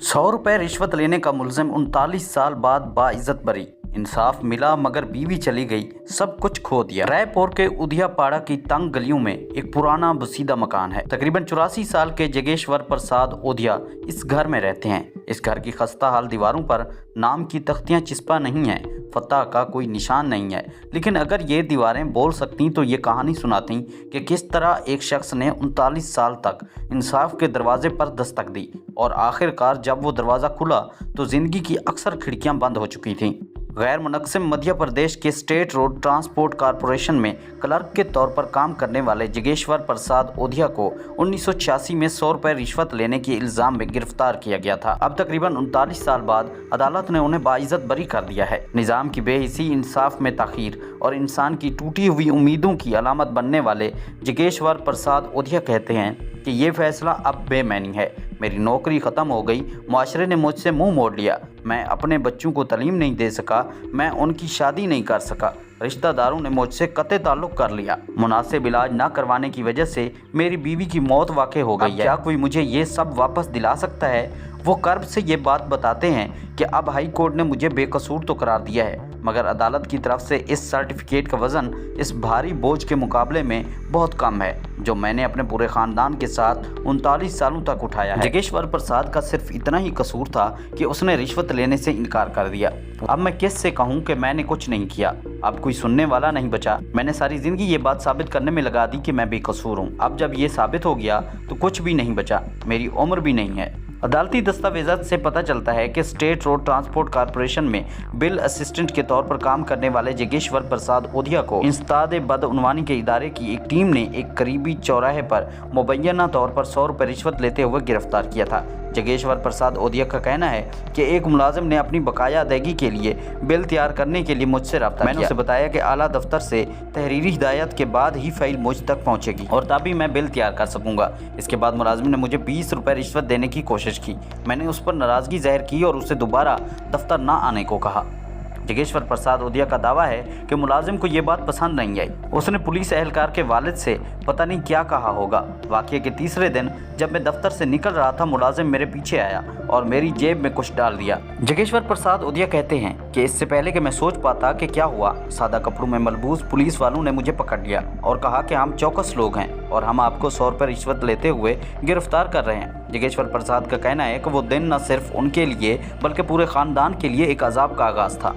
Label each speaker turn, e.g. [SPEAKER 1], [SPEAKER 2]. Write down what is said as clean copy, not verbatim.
[SPEAKER 1] 100 रुपए रिश्वत लेने का मुलजिम 39 साल बाद बाइज्जत बरी। इंसाफ मिला मगर बीवी चली गई, सब कुछ खो दिया। रायपुर के उधियापाड़ा की तंग गलियों में एक पुराना बसीदा मकान है। तकरीबन 84 साल के जगेश्वर प्रसाद ओधिया इस घर में रहते हैं। इस घर की खस्ता हाल दीवारों पर नाम की तख्तियां चिपका नहीं है, फतह का कोई निशान नहीं है। लेकिन अगर ये दीवारें बोल सकती तो ये कहानी सुनाती कि किस तरह एक शख्स ने 39 साल तक इंसाफ के दरवाजे पर दस्तक दी और आखिरकार जब वो दरवाज़ा खुला तो ज़िंदगी की अक्सर खिड़कियां बंद हो चुकी थीं। गैर मुनक़्क़िम मध्य प्रदेश के स्टेट रोड ट्रांसपोर्ट कॉरपोरेशन में क्लर्क के तौर पर काम करने वाले जगेश्वर प्रसाद ओधिया को 1986 में 100 रुपए रिश्वत लेने के इल्ज़ाम में गिरफ्तार किया गया था। अब तकरीबन 39 साल बाद अदालत ने उन्हें बाइज्जत बरी कर दिया है। निज़ाम की बेहिसी, इंसाफ में ताख़ीर और इंसान की टूटी हुई उम्मीदों की अलामत बनने वाले जगेश्वर प्रसाद ओधिया कहते हैं कि ये फैसला अब बेमानी है। मेरी नौकरी ख़त्म हो गई, मुआशरे ने मुझसे मुंह मोड़ लिया, मैं अपने बच्चों को तालीम नहीं दे सका, मैं उनकी शादी नहीं कर सका, रिश्तेदारों ने मुझसे कत्ए ताल्लुक़ कर लिया, मुनासिब इलाज ना करवाने की वजह से मेरी बीवी की मौत वाक़ई हो गई है। क्या कोई मुझे ये सब वापस दिला सकता है? वो कर्ब से ये बात बताते हैं कि अब हाई कोर्ट ने मुझे बेकसूर तो करार दिया है, मगर अदालत की तरफ से इस सर्टिफिकेट का वज़न इस भारी बोझ के मुकाबले में बहुत कम है जो मैंने अपने पूरे ख़ानदान के साथ 39 सालों तक उठाया है। जगेश्वर प्रसाद का सिर्फ इतना ही कसूर था कि उसने रिश्वत लेने से इनकार कर दिया। अब मैं किससे कहूँ कि मैंने कुछ नहीं किया? अब कोई सुनने वाला नहीं बचा। मैंने सारी ज़िंदगी ये बात साबित करने में लगा दी कि मैं बेकसूर हूँ। अब जब ये साबित हो गया तो कुछ भी नहीं बचा, मेरी उम्र भी नहीं है। अदालती दस्तावेज़ात से पता चलता है कि स्टेट रोड ट्रांसपोर्ट कॉरपोरेशन में बिल असिस्टेंट के तौर पर काम करने वाले जगेश्वर प्रसाद ओधिया को इंसदाद बदउनवानी के इदारे की एक टीम ने एक करीबी चौराहे पर मुबैना तौर पर 100 रुपये रिश्वत लेते हुए गिरफ्तार किया था। जगेश्वर प्रसाद ओधिया का कहना है कि एक मुलाजिम ने अपनी बकाया अदायगी के लिए बिल तैयार करने के लिए मुझसे रब्ता किया। मैंने उसे बताया कि आला दफ्तर से तहरीरी हिदायत के बाद ही फाइल मुझ तक पहुंचेगी और तभी मैं बिल तैयार कर सकूंगा। इसके बाद मुलाजिम ने मुझे 20 रुपये रिश्वत देने की कोशिश की। मैंने उस पर नाराज़गी जाहिर की और उसे दोबारा दफ्तर ना आने को कहा। जगेश्वर प्रसाद ओधिया का दावा है कि मुलाजिम को ये बात पसंद नहीं आई। उसने पुलिस एहलकार के वालिद से पता नहीं क्या कहा होगा। वाक़ये के तीसरे दिन जब मैं दफ्तर से निकल रहा था, मुलाजिम मेरे पीछे आया और मेरी जेब में कुछ डाल दिया। जगेश्वर प्रसाद ओधिया कहते हैं कि इससे पहले कि मैं सोच पाता कि क्या हुआ, सादा कपड़ों में मलबूस पुलिस वालों ने मुझे पकड़ लिया और कहा कि हम चौकस लोग हैं और हम आपको 100 रुपये रिश्वत लेते हुए गिरफ्तार कर रहे हैं। जगेश्वर प्रसाद का कहना है कि वो दिन न सिर्फ उनके लिए बल्कि पूरे ख़ानदान के लिए एक अजाब का आगाज़ था।